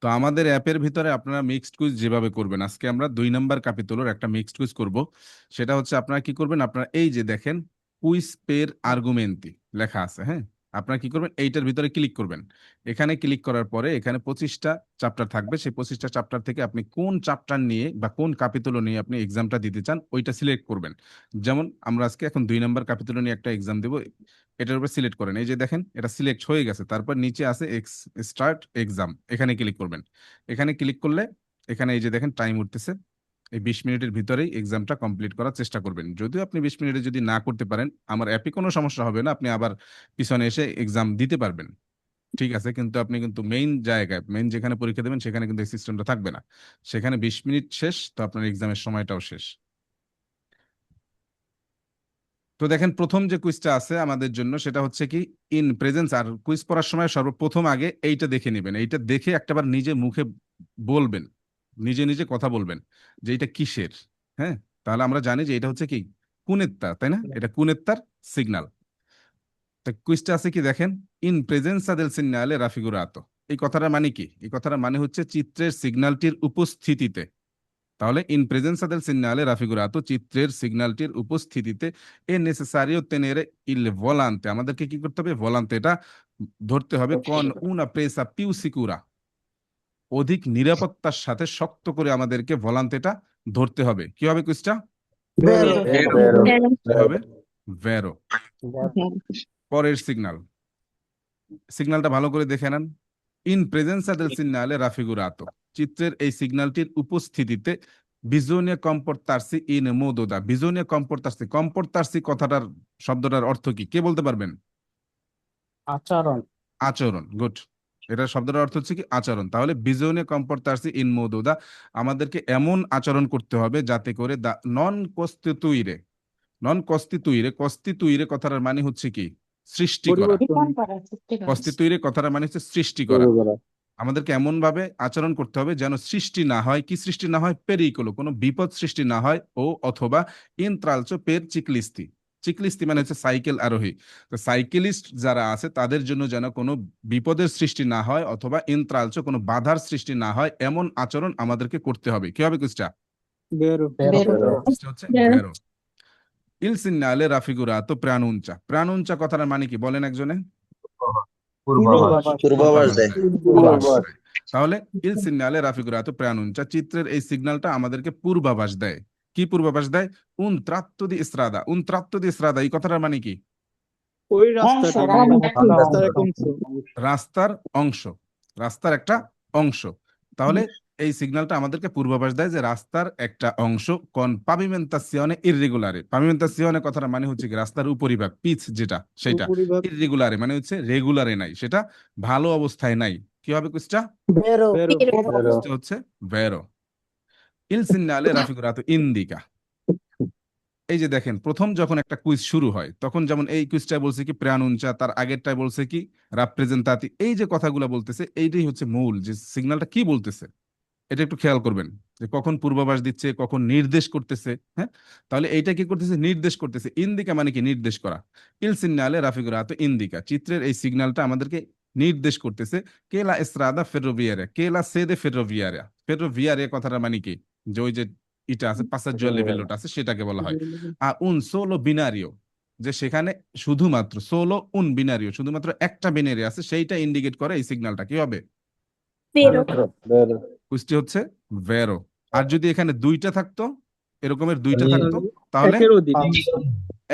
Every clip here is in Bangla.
তো আমাদের অ্যাপের ভিতরে আপনারা মিক্সড কুইজ যেভাবে করবেন, আজকে আমরা 2 নম্বর ক্যাপিটলের একটা মিক্সড কুইজ করব। সেটা হচ্ছে আপনারা কি করবেন, আপনারা এই যে দেখেন কুইজ পের আর্গুমেন্টি লেখা আছে, হ্যাঁ, আপনারা কি করবেন, এইটার ভিতরে ক্লিক করবেন। এখানে ক্লিক করার পরে এখানে 25টা চ্যাপ্টার থাকবে, সেই 25টা চ্যাপ্টার থেকে আপনি কোন চ্যাপ্টার নিয়ে বা কোন ক্যাপিটল নিয়ে আপনি এক্সামটা দিতে চান ওইটা সিলেক্ট করবেন। যেমন আমরা আজকে এখন 2 নম্বর ক্যাপিটল নিয়ে একটা এক্সাম দেবো, এটার উপর সিলেক্ট করেন। এই যে দেখেন এটা সিলেক্ট হয়ে গেছে, তারপর নিচে আছে স্টার্ট এক্সাম, এখানে ক্লিক করবেন। এখানে ক্লিক করলে এখানে এই যে দেখেন টাইম উঠতেছে, এই 20 মিনিটের ভিতরেই এক্সামটা কমপ্লিট করার চেষ্টা করবেন। যদিও আপনি 20 মিনিটে যদি না করতে পারেন, আমার অ্যাপে কোনো সমস্যা হবে না, আপনি আবার পিছনে এসে এক্সাম দিতে পারবেন, ঠিক আছে। কিন্তু আপনি কিন্তু মেইন জায়গায়, মেইন যেখানে পরীক্ষা দেবেন সেখানে কিন্তু এই সিস্টেমটা থাকবে না। সেখানে 20 মিনিট শেষ, তো আপনার এক্সামের সময়টাও শেষ। তো দেখেন প্রথম যে কুইজটা আছে আমাদের জন্য সেটা হচ্ছে কি ইন প্রেজেন্স। আর কুইজ পড়ার সময় সর্বপ্রথম আগে এইটা দেখে নেবেন, এইটা দেখে একটাবার নিজে মুখে বলবেন, নিজে নিজে কথা বলবেন যে এটা কিসের। হ্যাঁ, তাহলে আমরা জানি যে এটা হচ্ছে কি কুনেত্তা, তাই না? এটা কুনেত্তার সিগন্যাল। তা কুইজটা আছে কি দেখেন, ইন প্রেজেন্সা দেল সিগনালে রাফিগুরাতো। এই কথাটা মানে কি? এই কথাটা মানে হচ্ছে চিত্রের সিগন্যালটির উপস্থিতিতে। তাহলে ইন প্রেজেন্সা দেল সিগনালে রাফিগুরাতো, চিত্রের সিগন্যালটির উপস্থিতিতে এ নেসেসারিও তেনেরে ইল ভোলান্তে, আমাদেরকে কি করতে হবে, ভোলান্তে এটা ধরতে হবে, কন উনা প্রেসা পিউ সিকুরা, অধিক নিরাপত্তার সাথে শক্ত করে আমাদেরকে ভোলান্তেটা ধরতে হবে। কি হবে কুইজটা? Vero. Vero. কি হবে? ভেরো। পরের সিগন্যাল, সিগন্যালটা ভালো করে দেখে নেন। ইন প্রেজেন্সা দেল সিগনালে রাফিগুরাতো, চিত্রের এই সিগন্যালটির উপস্থিতিতে বিজোনিয়া কম্পোর্তারসি ইন মোদোদা। বিজোনিয়া কম্পোর্তারসি, কম্পোর্তারসি কথাটার শব্দটার অর্থ কি, কে বলতে পারবেন? আচরণ। আচরণ, গুড। এটা শব্দটার অর্থ হচ্ছে কি আচরণ। তাহলে বিজোনিয়া কম্পোর্তারসি ইন মোদোদা, আমাদেরকে এমন আচরণ করতে হবে যাতে করে দা নন কস্তিতুইরে, নন কস্তিতুইরে, কস্তিতুইরে কথাটার মানে হচ্ছে কি সৃষ্টি করা। পরিবর্তন। কস্তিতুইরে কথাটার মানে হচ্ছে সৃষ্টি করা। আমাদেরকে এমন ভাবে আচরণ করতে হবে যেন সৃষ্টি না হয়, কি সৃষ্টি না হয়, পেরিকোলো, কোনো বিপদ সৃষ্টি না হয়, ও অথবা ইন্ত্রালচো পের চিকলিস্তি। চিকলিস্তি মানে হচ্ছে সাইকেল আরোহী। তো সাইকেলিস্ট যারা আছে তাদের জন্য যেন কোনো বিপদের সৃষ্টি না হয়, অথবা ইন্ত্রালচো কোনো বাধার সৃষ্টি না হয়, এমন আচরণ আমাদেরকে করতে হবে। কি হবে কুইজটা? বেরো। কুইজটা হচ্ছে ভেরো। ইল সিগনালে রাফিগুরাতো প্রাণুঞ্চা। প্রাণুঞ্চা কথার মানে কি বলেন একজনে? পূর্বাভাস। পূর্বাভাস দেয়। দেয়, পূর্বাভাস দেয়। তাহলে ইল সিগনালে রাফিগুরাতো প্রাণুঞ্চা, চিত্রের এই সিগন্যালটা আমাদেরকে পূর্বাভাস দেয়। কি পূর্বাভাস দেয়? উন ত্রাত্তো দি ইসরাদা। উন ত্রাত্তো দি ইসরাদা এই কথাটার মানে কি? ওই রাস্তাটি মানে রাস্তার এক অংশ। রাস্তার অংশ, রাস্তার একটা অংশ। তাহলে এই সিগন্যালটা আমাদেরকে পূর্বাভাস দেয় যে রাস্তার একটা অংশ কোন পাভিমেন্তাসিওনে ইররেগুলারে। পাভিমেন্তাসিওনে কথাটা মানে হচ্ছে কি রাস্তার উপরিভাগ, পিচ যেটা সেটা। উপরিভাগ। ইররেগুলারে মানে হচ্ছে রেগুলারে নাই, সেটা ভালো অবস্থায় নাই। কি হবে কুইজটা? বেরো। কুইজটা হচ্ছে ভেরো। ইল সিগনালে রাফিগুরাতো ইন্দিকা। এই যে দেখেন প্রথম যখন একটা কুইজ শুরু হয় তখন যেমন এই কুইজটায় বলছে কি প্রাণুঞ্চা, তার আগেরটায় বলছে কি রাপ্রেজেন্তাতি, এই যে কথাগুলো বলতেছে এইটাই হচ্ছে মূল যে সিগন্যালটা কি বলতেছে। এটা একটু খেয়াল করবেন যে কখন পূর্বাভাস দিচ্ছে, কখন নির্দেশ করতেছে। হ্যাঁ, তাহলে এইটা কি করতেছে, নির্দেশ করতেছে। ইন্দিকা মানে কি নির্দেশ করা। ইল সিগনালে রাফিগুরাতো ইন্দিকা, চিত্রের এই সিগন্যালটা আমাদেরকে নির্দেশ করতেছে। কেলা এস্ত্রাদা ফেরোভিয়ারিয়া, কেলা সেদে ফেরোভিয়ারিয়া। ফেরোভিয়ারিয়া কথাটা মানে কি, যে ওই যে এটা আছে পাসাজ্জুয়ার লেভেলটা আছে সেটাকে বলা হয়। আর উন সোলো বিনারিও, যে সেখানে শুধুমাত্র সোলো উন বিনারিও, শুধুমাত্র একটা বিনারি আছে, সেইটা ইন্ডিকেট করে এই সিগন্যালটা। কি হবে? কুইজটি হচ্ছে ভেরো। আর যদি এখানে দুইটা থাকতো, এরকমের দুইটা থাকতো, তাহলে একের অধিক।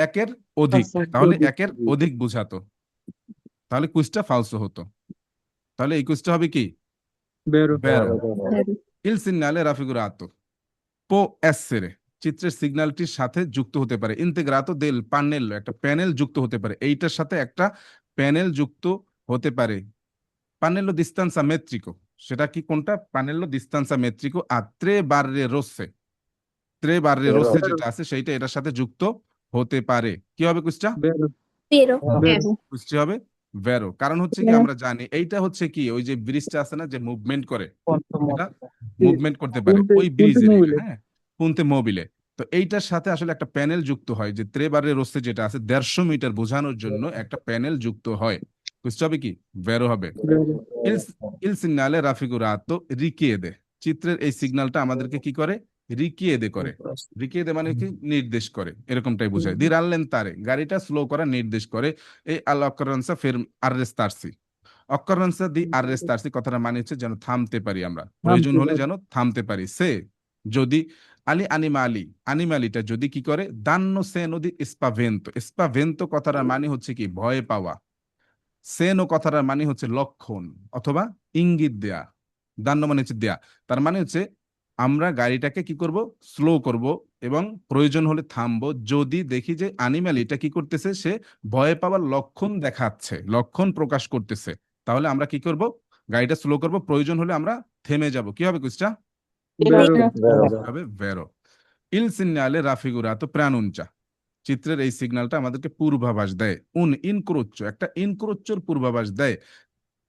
একের অধিক, তাহলে একের অধিক বুঝাতো, তাহলে কুইজটা ফালসো হতো। তাহলে এই কুইজটা হবে কি? বেরো। ভেরো। ইল সিগনালে রাফিগুরাতো পো এসেরে, চিত্রের সিগন্যালটির সাথে যুক্ত হতে পারে। ইন্তেগ্রাতো দেল পান্নেল, একটা প্যানেল যুক্ত হতে পারে, এইটার সাথে একটা প্যানেল যুক্ত হতে পারে। পানেলো দিস্তান্সা মেট্রিকো, সেটা কি কোনটা? পানেলো দিস্তান্সা মেট্রিকো আর ত্রে বার্রে রোসে। ত্রে বার্রে রোসে যেটা আছে সেইটা এটার সাথে যুক্ত হতে পারে। কি হবে কুইজটা? বেরো। কুইজটি হবে ভেরো। কারণ হচ্ছে কি আমরা জানি এইটা হচ্ছে কি ওই যে ব্রিজটা আছে না যে মুভমেন্ট করে, এটা মুভমেন্ট করতে পারে কোনতে ওই কোনতে ব্রিজের এটা, মোবিলে। হ্যাঁ, পুনতে মোবিলে। তো এইটার সাথে আসলে একটা প্যানেল যুক্ত হয়, যে ত্রে বার্রে রোসে যেটা আছে 150 মিটার বোঝানোর জন্য একটা প্যানেল যুক্ত হয়। বুঝতে হবে কি ভেরো হবে। ইল ইল সিগনালে রাফিগুরাতো রিকিয়েদে, চিত্রের এই সিগন্যালটা আমাদেরকে কি করে, রিকিয়েদে করে। রিকিয়েদে মানে কি নির্দেশ করে, এরকমটাই বোঝায়। দি রানলেন তারে, গাড়িটা স্লো করা নির্দেশ করে। এই আল অকারেন্সা ফের আররেস্তারসি, অকারেন্সা দি আররেস্তারসি কথাটা মানে হচ্ছে যেন থামতে পারি আমরা, প্রয়োজন হলে যেন থামতে পারি। সে যদি আলি আনিমালি, আনিমালিটা যদি কি করে, দান্ন সে নদী স্পাভেন্তো, স্পাভেন্তো কথাটার মানে হচ্ছে কি ভয় পাওয়া, সেনো কথাটার মানে হচ্ছে লক্ষণ অথবা ইঙ্গিত দেয়া, দান্ন মানে হচ্ছে দেয়া। তার মানে হচ্ছে আমরা গাড়িটাকে কি করব, স্লো করব এবং প্রয়োজন হলে থামবো যদি দেখি যে অ্যানিম্যাল এটা কি করতেছে, সে ভয় পাওয়ার লক্ষণ দেখাচ্ছে, লক্ষণ প্রকাশ করতেছে, তাহলে আমরা কি করব, গাড়িটা স্লো করব, প্রয়োজন হলে আমরা থেমে যাব। কি হবে কুইজটা? হবে ভেরো। ইল সিগনালে রাফিগুরাতো প্রানুঞ্চা, চিত্রের এই সিগন্যালটা আমাদেরকে পূর্বাভাস দেয়। উন ইনক্রোচ্চ, একটা ইনক্রোচ্চর পূর্বাভাস দেয়।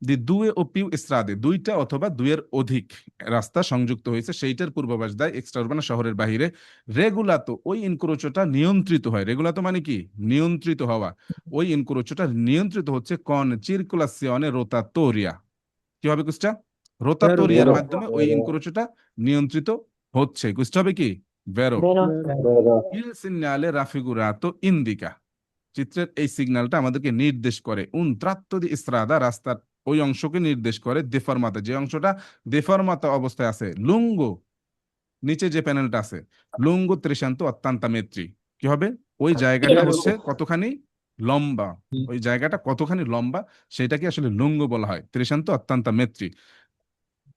দি দুয়ে ও পিউ স্ট্রাদে, দুইটা অথবা দুইয়ের অধিক রাস্তা সংযুক্ত হয়েছে সেইটার পূর্বাভাস দেয়, এক্সট্রা উরবান শহরের বাহিরে। রেগুলাতো, ওই ইনক্রোচটা নিয়ন্ত্রিত হয়। রেগুলাতো মানে কি নিয়ন্ত্রিত হওয়া, ওই ইনক্রোচটা নিয়ন্ত্রিত হচ্ছে কন চিরকুলাসিয়নে রোতাটোরিয়া। কি হবে কুস্টা? রোতাটোরিয়ার মাধ্যমে ওই ইনক্রোচটা নিয়ন্ত্রিত হচ্ছে। কুস্টা হবে কি ভেরো। ইল সিগনালে রাফিগুরাতো ইন্দিকা, চিত্রের এই সিগন্যালটা আমাদেরকে নির্দেশ করে উন ত্রাত্তো দি ইস্ত্রাদা, রাস্তার ওই অংশকে নির্দেশ করে, দেফরমাতা, যে অংশটা দেফরমাতা অবস্থায় আছে, লুঙ্গো, নিচে যে প্যানেলটা আছে, লুঙ্গো ত্রিশান্ত অত্যন্ত মেত্রী। কি হবে, ওই জায়গাটা হচ্ছে কতখানি লম্বা, ওই জায়গাটা কতখানি লম্বা সেটাকে আসলে লুঙ্গো বলা হয়, ত্রিশান্ত অত্যন্ত মেত্রী।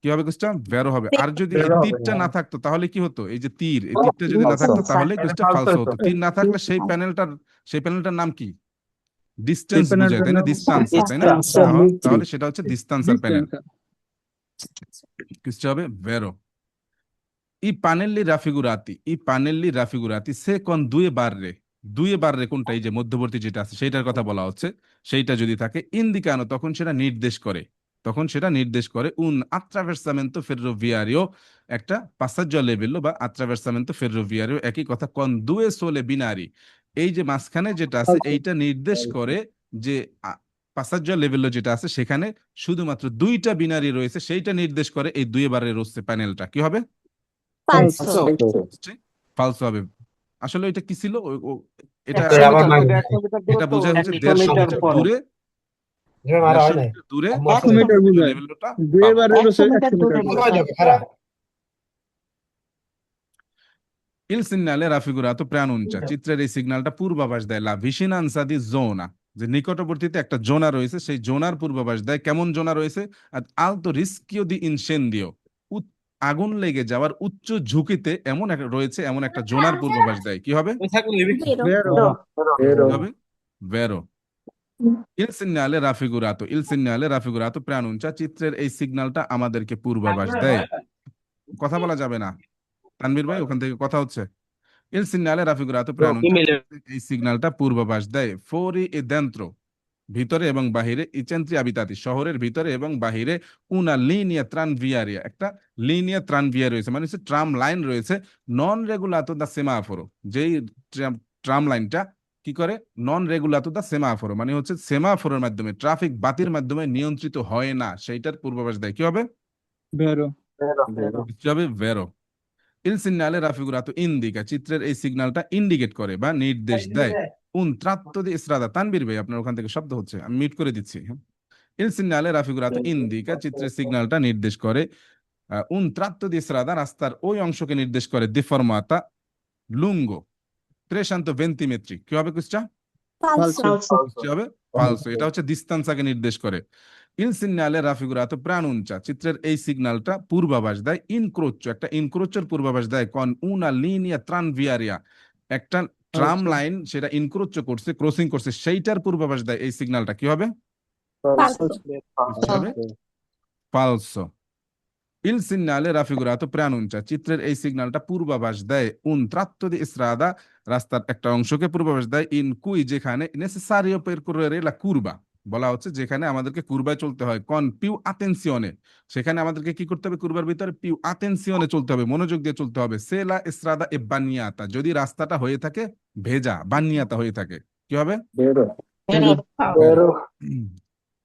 কি হবে কুস্টা? ভেরো হবে। আর যদি এই তীরটা না থাকতো তাহলে কি হতো, এই যে তীর, এই তীরটা যদি না থাকতো তাহলে কুস্টা ফালসো হতো। তীর না থাকলে সেই প্যানেলটার নাম কি, ডিস্টেন্স বোঝায়, তাই না, ডিস্টেন্স, তাই না, তাহলে সেটা হচ্ছে ডিস্টেন্সার প্যানেল। কিছু হবে ভেরো। ই পানেল্লি রাফিগুরাতি, ই পানেল্লি রাফিগুরাতি সে কোন দুয়ে বার রে, দুয়ে বার রে কোনটা, এই যে মধ্যবর্তী যেটা আছে সেইটার কথা বলা হচ্ছে, সেইটা যদি থাকে ইন্দিকানো, তখন সেটা নির্দেশ করে, তখন সেটা নির্দেশ করে উন আত্রাভেরসামেন্তো ফেররোভিয়ারিও, একটা পাসাজ্জ লেভেল বা আত্রাভেরসামেন্তো ফেররোভিয়ারিও একই কথা, কোন দুয়ে সোলে বিনারি, এই যে মাঝখানে যেটা আছে এইটা নির্দেশ করে যে পাসাজ্জ লেভেল যেটা আছে সেখানে শুধুমাত্র দুইটা বিনারি রয়েছে, সেইটা নির্দেশ করে এই দুই বারের রয়েছে প্যানেলটা। কি হবে? ফালসো হবে। আসলে এটা কি ছিল, এটা এটা বোঝায় হচ্ছে 150 মিটার দূরে, 150 মিটার দূরে 100 মিটার বোঝায়। লেভেলটা দুইবারের হচ্ছে 100 মিটার। ইল সিগনালে রাফিগুরাতো প্রানুঞ্চা, চিত্রের এই সিগন্যালটা পূর্বাভাস দেয় লা ভিসিনানসা দি জোনা, যে নিকটবর্তীতে একটা জোনা রয়েছে, সেই জোনার পূর্বাভাস দেয়। কেমন জোনা রয়েছে? আর আলতো রিস্কিও দি ইনসেন্দিও, আগুন লেগে যাওয়ার উচ্চ ঝুঁকিতে এমন রয়েছে, এমন একটা জোনার পূর্বাভাস দেয়। কি হবে? ভেরো। ইল সিগনালে রাফিগুরাতো, ইল সিগনালে রাফিগুরাতো প্রানুঞ্চা, চিত্রের এই সিগন্যালটা আমাদেরকে পূর্বাভাস দেয়। কথা বলা যাবে না, তানভীর ভাই ওখান থেকে কথা হচ্ছে। Il segnale raffigurato preannuncia, এই সিগন্যালটা পূর্বাভাস দেয় ফোরি এ dentro, ভিতরে এবং বাহিরে, ই centri abitati, শহরের ভিতরে এবং বাহিরে, una linea tranviaria, একটা লিনিয়া ট্রানভিয়া রয়েছে, মানে হচ্ছে ট্রাম লাইন রয়েছে, নন রেগুলাতো দা সেমাফোরো, যেই ট্রাম লাইনটা কি করে, নন রেগুলাতো দা সেমাফোরো, মানে হচ্ছে সেমাফোরের মাধ্যমে, ট্রাফিক বাতির মাধ্যমে নিয়ন্ত্রিত হয় না, সেইটার পূর্বাভাস দেয়। কি হবে? ভেরো। কি হবে? ভেরো। ইল সিগনালে রাফিগুরাতো ইন্দিকা, চিত্রের এই সিগন্যালটা ইন্ডিকেট করে বা নির্দেশ দেয় উন ত্রাত্তো দি ইস্ত্রাদা, তানবীর ভাই আপনার ওখান থেকে শব্দ হচ্ছে, আমি মিউট করে দিচ্ছি। ইল সিগনালে রাফিগুরাতো ইন্দিকা, চিত্রের সিগন্যালটা নির্দেশ করে উন ত্রাত্তো দি ইস্ত্রাদা, রাস্তার ওই অংশকে নির্দেশ করে, দিফরমাতা লুঙ্গো ত্রেশান্ত ভেন্টিমেট্রি। কি হবে কুস্টা? কি হবে? ফালসো। এটা হচ্ছে ডিস্টেন্সকে নির্দেশ করে। ইল সিগনালে রাফিগুরাতো প্রানুঞ্চা, চিত্রের এই সিগন্যালটা পূর্বাভাস দেয় ইনক্রোচ্চ, একটা ইনক্রোচ্চের পূর্বাভাস দেয় কন উনা লিনিয়া ট্রানভিয়ারিয়া, একটা ট্রাম লাইন সেটা ইনক্রোচ্চ করছে, ক্রসিং করছে, সেইটার পূর্বাভাস দেয় এই সিগন্যালটা। কি হবে? ফালসো। ইল সিগনালে রাফিগুরাতো প্রানুঞ্চা, চিত্রের এই সিগন্যালটা পূর্বাভাস দেয় উন tratto di strada, রাস্তার একটা অংশকে পূর্বাভাস দেয়, ইন কুই, যেখানে নেসেসারিও percorrere la curva, বলা হচ্ছে যেখানে আমাদেরকে কুরবায় চলতে হয়, কন পিউ আতেনসিওনে, সেখানে আমাদেরকে কি করতে হবে, কুরবার ভিতরে পিউ আতেনসিওনে চলতে হবে, মনোযোগ দিয়ে চলতে হবে। সে লা স্ট্রাদা এ বানিয়াতা, যদি রাস্তাটা হয়ে থাকে ভেজা, বানিয়াতা হয়ে থাকে। কি হবে?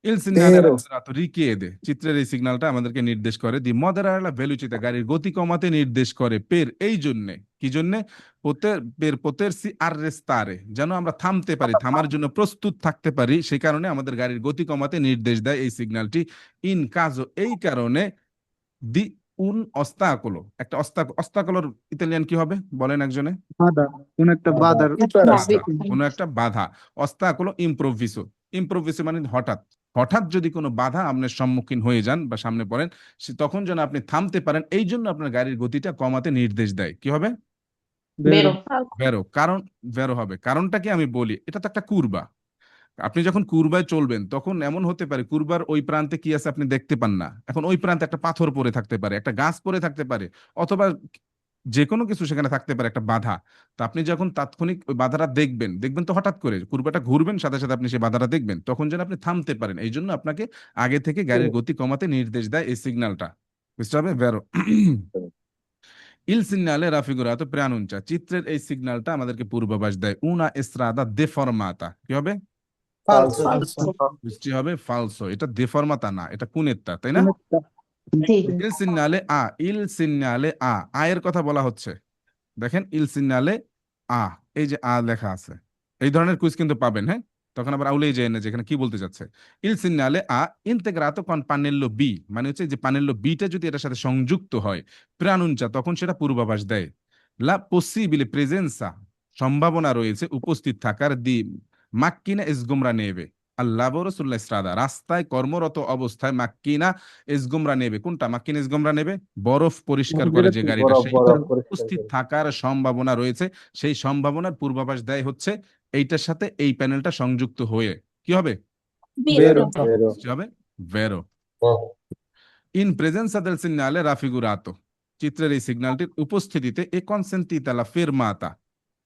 Il segnale Vero. raffigurato richiede, চিত্রের এই সিগন্যালটা আমাদেরকে নির্দেশ করে দি moderare la velocità, গাড়ির গতি কমাতে নির্দেশ করে per এই জন্য কি জন্য per potersi arrestare, যেন আমরা থামতে পারি, থামার জন্য প্রস্তুত থাকতে পারি, সেই কারণে আমাদের গাড়ির গতি কমাতে নির্দেশ দেয় এই সিগন্যালটি। ইন কাজো, এই কারণে দি un ostacolo, একটা অস্তাকলর ইতালিয়ান কি হবে বলেন একজনে? বাধা, কোন একটা বাধার বাধা, কোনো একটা বাধা, অস্তাকলো ইম্প্রোভিসো। ইম্প্রোভিসো মানে হঠাৎ, হঠাৎ যদি কোনো বাধা আপনার সম্মুখীন হয়ে যান বা সামনে পড়েন, তখন যেন আপনি থামতে পারেন, এই জন্য আপনার গাড়ির গতিটা কমাতে নির্দেশ দেয়। কি হবে? বেরো। ভেরো। কারণ ভেরো হবে, কারণটা কি আমি বলি, এটা তো একটা কুরবা। আপনি যখন কুরবায় চলবেন তখন এমন হতে পারে কুরবার ওই প্রান্তে কি আছে আপনি দেখতে পান না, এখন ওই প্রান্তে একটা পাথর পড়ে থাকতে পারে, একটা গাছ পড়ে থাকতে পারে, অথবা যে কোনো কিছু সেখানে থাকতে পারে, একটা বাধা। তো আপনি যখন তাৎক্ষণিক ওই বাধাটা দেখবেন, দেখবেন তো হঠাৎ করে কুরবাটা ঘুরবেন, সাথে সাথে আপনি সেই বাধাটা দেখবেন, তখন যেন আপনি থামতে পারেন, এই জন্য আপনাকে আগে থেকে গাড়ির গতি কমাতে নির্দেশ দেয় এই সিগন্যালটা। বুঝতে হবে? ভেরো। Il segnale raffigurato preannuncia, চিত্রের এই সিগন্যালটা আমাদেরকে পূর্বাভাস দেয় una strada deformata, কি হবে? ফালসো। বৃষ্টি হবে ফালসো, এটা দেফর্মাতা না, এটা কুনেত্তা, তাই না? ইল সিগনালে আ, ইল সিগনালে আ, আয়ের কথা বলা হচ্ছে। দেখেন ইল সিগনালে আ, এই যে আ লেখা আছে, এই ধরনের কুইজ কিন্তু পাবেন, হ্যাঁ? তখন আবার আউলেই যায় না যেখানে কি বলতে যাচ্ছে। ইল সিগনালে আ ইন্তেগ্রাতো কন পানেল্লো বি, মানে হচ্ছে যে পানেল্লো বিটা যদি এটার সাথে সংযুক্ত হয়, প্রানুঞ্চা, তখন সেটা পূর্বাভাস দেয়। লা পসিবিলে প্রেজেন্সা, সম্ভাবনা রয়েছে উপস্থিত থাকার, দি মাক্কিনা এসগোমরা নেবে আল্লাহ রসুল্লাহ ইসরাদা, রাস্তায় কর্মরত অবস্থায় মাক্কিনা এসগোমরা নেবে, কোনটা মাক্কিনা এসগোমরা নেবে? বরফ পরিষ্কার করে যে গাড়িটা, বরফ সেই বরফ পরিষ্কার উপস্থিত করে। থাকার সম্ভাবনা রয়েছে, সেই সম্ভাবনার পূর্বাভাস দেয় হচ্ছে এইটার সাথে এই প্যানেলটা সংযুক্ত হয়ে। কি হবে? বেরো। বেরো। কি হবে? ভেরো। হ্যাঁ। ইন প্রেজেন্সা del segnale raffigurato, চিত্রের এই সিগন্যালটির উপস্থিতিতে এ consentita la fermata,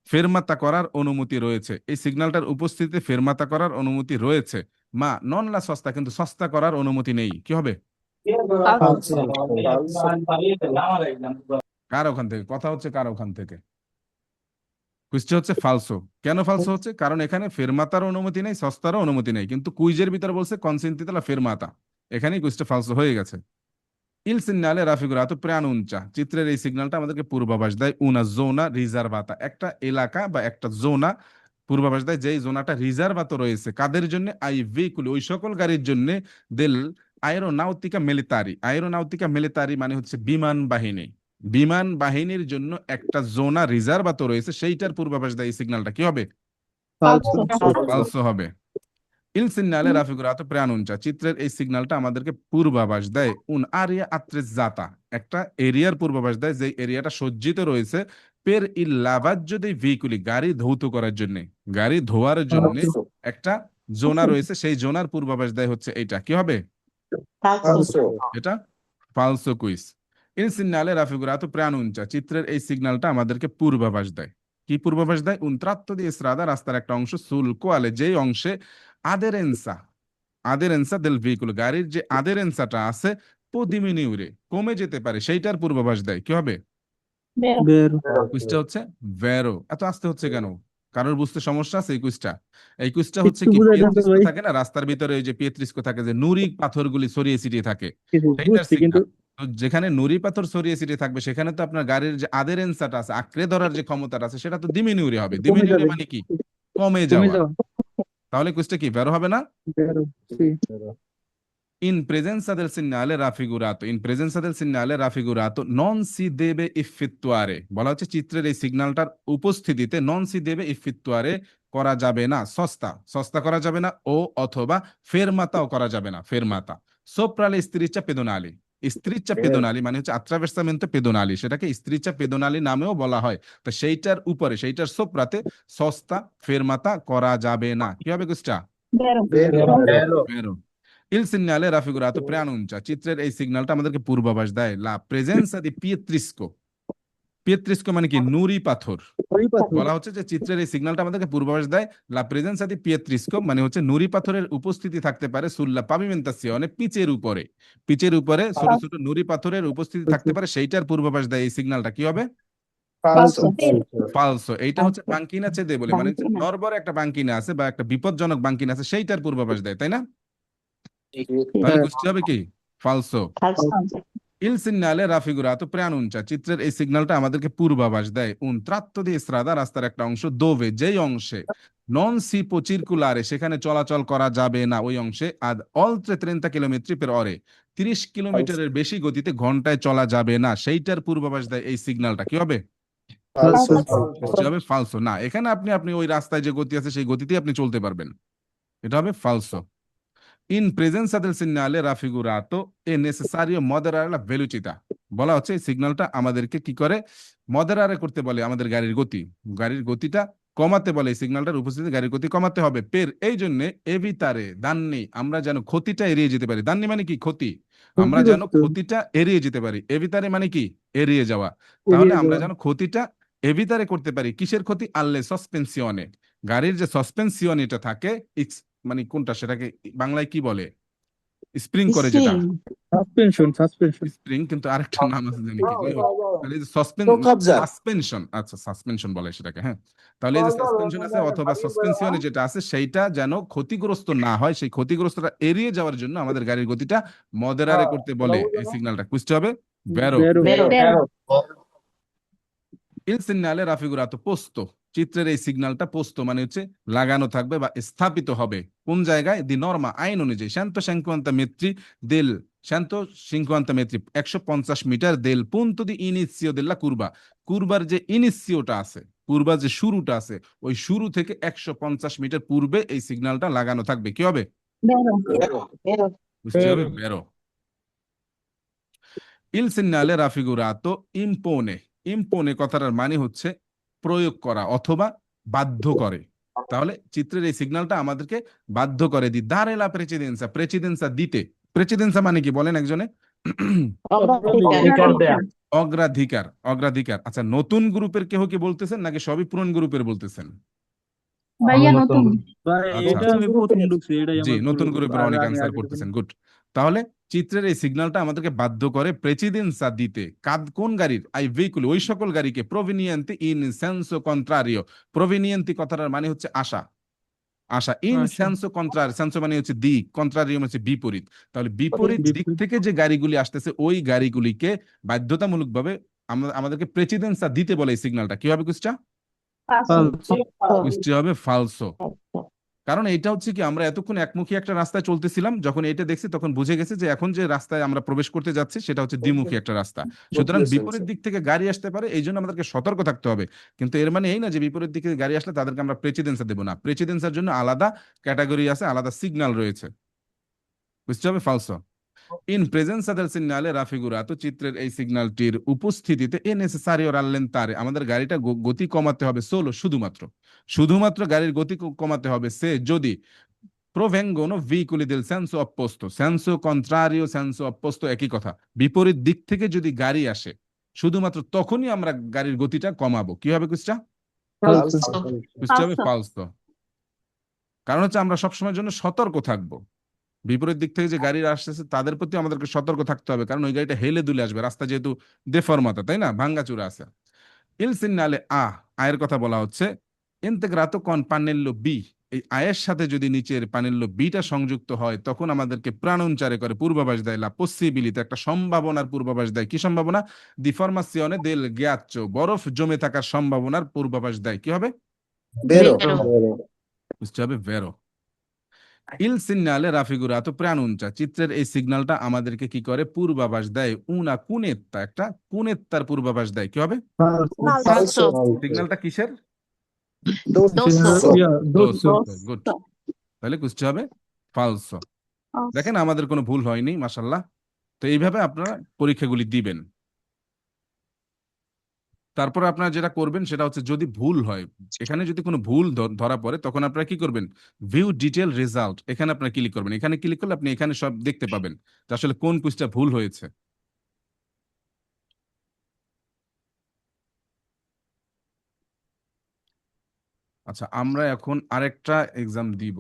ফেরমাতা করার অনুমতি রয়েছে, এই সিগন্যালটার উপস্থিতিতে ফেরমাতা করার অনুমতি রয়েছে। মা নন লা সস্তা, কিন্তু সস্তা করার অনুমতি নেই। কি হবে? ফালসো। কার ওখান থেকে কথা হচ্ছে, কার ওখান থেকে? কুইজটা হচ্ছে ফালসো। কেন ফালসো হচ্ছে? কারণ এখানে ফেরমাতার অনুমতি নেই, সস্তারও অনুমতি নেই, কিন্তু কুইজের ভিতরে বলছে কনসেন্টিতা লা ফেরমাতা, এখানেই কুইজটা ফালসো হয়ে গেছে। ইল সিগনালে রাফিগুরাতো প্রানুঞ্চা, চিত্রের এই সিগন্যালটা আমাদেরকে পূর্বাভাস দেয় উনা জোনা রিজার্ভাতা, একটা এলাকা বা একটা জোনা পূর্বাভাস দেয়, যেই জোনাটা রিজার্ভাতো রয়েছে কাদের জন্য? আই ভেহিকুল, ওই সকল গাড়ির জন্য, দেল আয়েরোনাউতিকা মিলিটারি, আয়েরোনাউতিকা মিলিটারি মানে হচ্ছে বিমান বাহিনী, বিমান বাহিনীর জন্য একটা জোনা রিজার্ভাতো রয়েছে, সেইটার পূর্বাভাস দেয় এই সিগন্যালটা। কি হবে? ফালসো। ফালসো হবে। ইল সিগনালে রাফিগুরাতো প্রানুঞ্চা, চিত্রের এই সিগন্যালটা আমাদেরকে পূর্বাভাস দেয় উন আরিয়া আত্রেজাতা, একটা এরিয়ার পূর্বাভাস দেয়, যে এরিয়াটা সজ্জিত রয়েছে পের ইল লাভাজ্জো দei veicoli, গাড়ি ধৌত করার জন্য, গাড়ি ধোয়ার জন্য একটা জোনা রয়েছে, সেই জোনার পূর্বাভাস দেয় হচ্ছে এইটা। কি হবে? ফালসো। এটা ফালসো কুইজ। ইল সিগনালে রাফিগুরাতো প্রানুঞ্চা, চিত্রের এই সিগন্যালটা আমাদেরকে পূর্বাভাস দেয়। কি পূর্বাভাস দেয়? উন tratto di strada, রাস্তার একটা অংশ, সুল কোয়ালে, যেই অংশে আদেরেন্সা, আদেরেন্সা দেল ভেহিকুল, গাড়ির যে আদেরেন্সাটা আছে পদিমিনিউরে, কমে যেতে পারে, সেইটার পূর্বাভাস দেয়। কি হবে? বেরো। কুইজটা হচ্ছে ভেরো। এত আস্তে হচ্ছে কেন? কারোর বুঝতে সমস্যা আছে এই কুইজটা? এই কুইজটা হচ্ছে একটু কি, বুঝাই দেন তো পিয়েত্রিস্কো ভাই। থাকে না রাস্তার ভিতরে, ওই যে পিয়েত্রিস্কো থাকে, যে নুড়ি পাথরগুলি ছড়িয়ে ছিটিয়ে থাকে, কিছু সেইটার বুঝছি কিন্তু সিগন্যাল। তো যেখানে নুড়ি পাথর ছড়িয়ে ছিটিয়ে থাকবে, সেখানে তো আপনার গাড়ির যে আদেরেন্সাটা আছে, আঁকড়ে ধরার যে ক্ষমতাটা আছে, সেটা তো দিমিনিউরে হবে। কমে দিমিনিউরে যাবে। মানে কি? কমে কমে যাওয়া। যাওয়া। তাহলে কুইজটা কি ভেরো হবে না? বেরো। C. In presenza del segnale raffigurato, in presenza del segnale raffigurato non si deve effettuare, বলা হচ্ছে চিত্রের এই সিগন্যালটার উপস্থিতিতে non si deve effettuare, করা যাবে না সস্তা, সস্তা করা যাবে না, ও অথবা ফেরমাতাও করা যাবে না, ফেরমাতা sopra le strisce pedonali, স্ত্রিচ্চা পেদোনালি মানে হচ্ছে attraversamento pedonali, সেটাকে স্ত্রিচ্চা পেদোনালি নামেও বলা হয়। তো সেইটার উপরে, সেইটার সোপ্রাতে সস্তা ফেরমাতা করা যাবে না। কি হবে কুস্টা? বেরো। Il segnale raffigurato preannuncia, চিত্রের এই সিগন্যালটা আমাদেরকে পূর্বাভাস দেয় লা প্রেজেন্সা দি পিয়েত্রিস্কো, পিয়েত্রিস্কো মানে কি? নুড়ি পাথর। ওই পাথর। বলা হচ্ছে যে চিত্রের এই সিগন্যালটা আমাদেরকে পূর্বাভাস দেয় লা প্রেজেন্সা দি পিয়েত্রিস্কো মানে হচ্ছে নুড়ি পাথরের উপস্থিতি থাকতে পারে সুল্লা পাভিমেন্তাসিওনে, পিচের উপরে, পিচের উপরে ছোট ছোট নুড়ি পাথরের উপস্থিতি থাকতে পারে, সেইটার পূর্বাভাস দেয় এই সিগন্যালটা। কি হবে? ফালসো। ফালসো। এইটা হচ্ছে বাঙ্কিনা চেদে বলে, মানে হচ্ছে নরবরে একটা বাঙ্কিনা আছে বা একটা বিপজ্জনক বাঙ্কিনা আছে, সেইটার পূর্বাভাস দেয়, তাই না? তাহলে হ্যাঁ, কুষ্টি হবে কি ফালসো। Il segnale raffigurato preannuncia, চিত্রের এই সিগন্যালটা আমাদেরকে পূর্বাভাস দেয় un tratto di strada, রাস্তার একটা অংশ, dove যেই অংশে non si può circolare, সেখানে চলাচল করা যাবে না ওই অংশে, ad oltre 30 kilometre per ore, 30 কিলোমিটারের বেশি গতিতে ঘন্টায় চলা যাবে না, সেইটার পূর্বাভাস দেয় এই সিগন্যালটা। কি হবে? ফালসো কুষ্টি হবে ফালসো। না, এখানে আপনি আপনি ওই রাস্তায় যে গতি আছে সেই গতিতেই আপনি চলতে পারবেন, এটা হবে ফালসো। ইন প্রেজেন্সা del segnale raffigurato è necessario moderare la velocità, বলা হচ্ছে এই সিগন্যালটা আমাদেরকে কি করে, মডারারে করতে বলে আমাদের গাড়ির গতি, গাড়ির গতিটা কমাতে বলে, এই সিগন্যালটার উপস্থিতি গাড়ির গতি কমাতে হবে। পের এই জন্য এভিতারে দান্নি, আমরা যেন ক্ষতিটা এড়িয়ে যেতে পারি। দান্নি মানে কি? ক্ষতি। আমরা যেন ক্ষতিগ্রস্ত ক্ষতিটা এড়িয়ে যেতে পারি। এভিতারে মানে কি? এড়িয়ে যাওয়া। তাহলে এড়িয়ে আমরা যাওয়া। যেন ক্ষতিটা এভিতারে করতে পারি। কিসের ক্ষতি? আল্লে সসপেনশনে, গাড়ির যে সসপেনশন এটা থাকে, মানে কোনটা, সেটাকে বাংলায় কি বলে? স্প্রিং করে যেটা, সাসপেনশন স্প্রিং, কিন্তু আরেকটা নাম আছে জানি কি, যাই হোক। তাহলে এই যে কবজা। সাসপেনশন, আচ্ছা সাসপেনশন বলে সেটাকে, হ্যাঁ। তাহলে এই যে সাসপেনশন আছে অথবা সাসপেনশনে যেটা আছে, সেইটা যেন ক্ষতিগ্রস্ত না হয়, সেই ক্ষতিগ্রস্তটা এড়িয়ে যাওয়ার জন্য আমাদের গাড়ির গতিটা মডারে করতে বলে এই সিগন্যালটা। বুঝতে হবে বেরো। বেরো Il segnale raffigurato posto, চিত্রের এই সিগন্যালটা পোস্ত মানে হচ্ছে লাগানো থাকবে বা স্থাপিত হবে কোন জায়গায়? দি নর্মা, আইন অনুযায়ী, 150 metri del 150 metri 150 metre del punto di inizio della curva, কুরবার যে ইনিসিওটা আছে, কুরবার যে শুরুটা আছে, ওই শুরু থেকে 150 মিটার পূর্বে এই সিগন্যালটা লাগানো থাকবে। কি হবে? বুঝতে হবে বেরো। Il segnale raffigurato impone, impone কথাটার মানে হচ্ছে প্রয়োগ করা অথবা বাধ্য করে। তাহলে চিত্রের এই সিগন্যালটা আমাদেরকে বাধ্য করে, দি দারে লা প্রেসিডেন্সা, প্রেসিডেন্সা দিতে। প্রেসিডেন্সা মানে কি বলেন একজনে? অগ্রাধিকার, অগ্রাধিকার। আচ্ছা, নতুন গ্রুপের কেউ কি বলতেছেন নাকি সবই পুরনো গ্রুপের বলতেছেন? ভাইয়া নতুন। ভাই, আচ্ছা এটা আচ্ছা, আমি প্রথম ঢুকছি, এটাই জি আমার নতুন গ্রুপের আর অনেক আমি অ্যান্সার আগে ঢুকিনি। করতেছেন, গুড। তাহলে চিত্রের এই সিগন্যালটা আমাদেরকে বাধ্য করে প্রেসিডেন্সা দিতে কোন গাড়ির? আই ভেহিকুল, ওই সকল গাড়িকে, প্রভিনিয়েন্তি ইন সেন্সো কন্ট্রারিও, প্রভিনিয়েন্তি কথাটার মানে হচ্ছে আশা, আশা, ইন আচ্ছা, সেন্সো কন্ট্রারি, সেন্সো মানে হচ্ছে দিক, কন্ট্রারিয়ম হচ্ছে বিপরীত। তাহলে বিপরীত দিক বিপরীত। থেকে যে গাড়িগুলি আসতেছে ওই গাড়িগুলিকে বাধ্যতামূলকভাবে আমাদেরকে প্রেসিডেন্সা দিতে বলে এই সিগন্যালটা। কি হবে কুস্টা? ফালসো কুস্টি হবে ফালসো। কারণ এটা হচ্ছে কি, আমরা এতক্ষণ একমুখী একটা রাস্তায় চলতেছিলাম, যখন এটা দেখছি তখন বুঝে গেছে যে এখন যে রাস্তায় আমরা প্রবেশ করতে যাচ্ছি সেটা হচ্ছে দ্বিমুখী একটা রাস্তা, সুতরাং বিপরীত দিক থেকে গাড়ি আসতে পারে, এই জন্য আমাদেরকে সতর্ক থাকতে হবে। কিন্তু এর মানে এই না যে বিপরীত দিকে গাড়ি আসলে তাদেরকে আমরা প্রেসিডেন্সা দেবো না, প্রেসিডেন্সার জন্য আলাদা ক্যাটাগরি আছে, আলাদা সিগন্যাল রয়েছে। বুঝতে হবে ফালসো। ইন প্রেজেন্সা del segnale raffigurato, চিত্রের এই সিগন্যালটির উপস্থিতিতে এ নেসেসারিও রাল্লেন্তারে, আমাদের গাড়িটা গতি কমাতে হবে, সোলো শুধুমাত্র, শুধুমাত্র গাড়ির গতি কমাতে হবে সে যদি provengono veicoli del senso opposto, senso contrario, senso opposto একই কথা, বিপরীত দিক থেকে যদি গাড়ি আসে শুধুমাত্র তখনই আমরা গাড়ির গতিটা কমাবো। কি হবে কুস্টা? ফালসো কুস্টা হবে ফালসো। কারণ হচ্ছে আমরা সবসময়ের জন্য সতর্ক থাকবো, বিপরীত দিক থেকে যে গাড়ি আসতেছে তাদের প্রতি আমাদেরকে সতর্ক থাকতে হবে, কারণ ওই গাড়িটা হেলে দুলে আসবে, রাস্তা যেহেতু দেফরমাতা, তাই না, ভাঙ্গাচুরা আছে। ইল সিগনালে আয়ের কথা বলা হচ্ছে, ইন্তেগ্রাতো কন পানেল্লো বি, এই আয়ের সাথে যদি নিচের পানেল্লো বিটা সংযুক্ত হয় তখন আমাদেরকে প্রাণোচ্চারে করে পূর্বাভাস দেয়, লা পসিবিলিটি, একটা সম্ভাবনার পূর্বাভাস দেয়। কি সম্ভাবনা? দি ফরমাসিওনে দেল গিয়াচ্চো, বরফ জমে থাকার সম্ভাবনার পূর্বাভাস দেয়। কি হবে? বেরো। বুঝতে হবে ভেরো। ইল সিগনালে রাফিগুরাতো প্রাণুঞ্চা, চিত্রের এই সিগন্যালটা আমাদেরকে কি করে? পূর্বাভাস দেয়, উনা কুনেত্তা, একটা কুনেত্তার পূর্বাভাস দেয়। কি হবে? ফালসো। সিগন্যালটা কিসের? দোসো। দোস্ত গুড। তাহলে কুস্তি হবে ফালসো। দেখেন আমাদের কোনো ভুল হয়নি, মাশাল্লাহ। তো এইভাবে আপনারা পরীক্ষাগুলি দিবেন। তারপর আপনারা যেটা করবেন সেটা হচ্ছে, যদি ভুল হয়, এখানে যদি কোনো ভুল ধরা পড়ে তখন আপনারা কি করবেন? ভিউ ডিটেল রেজাল্ট, এখানে আপনারা ক্লিক করবেন। এখানে ক্লিক করলে আপনি এখানে সব দেখতে পাবেন যে আসলে কোন কুইজটা ভুল হয়েছে। আচ্ছা, আমরা এখন আরেকটা এক্সাম দিব।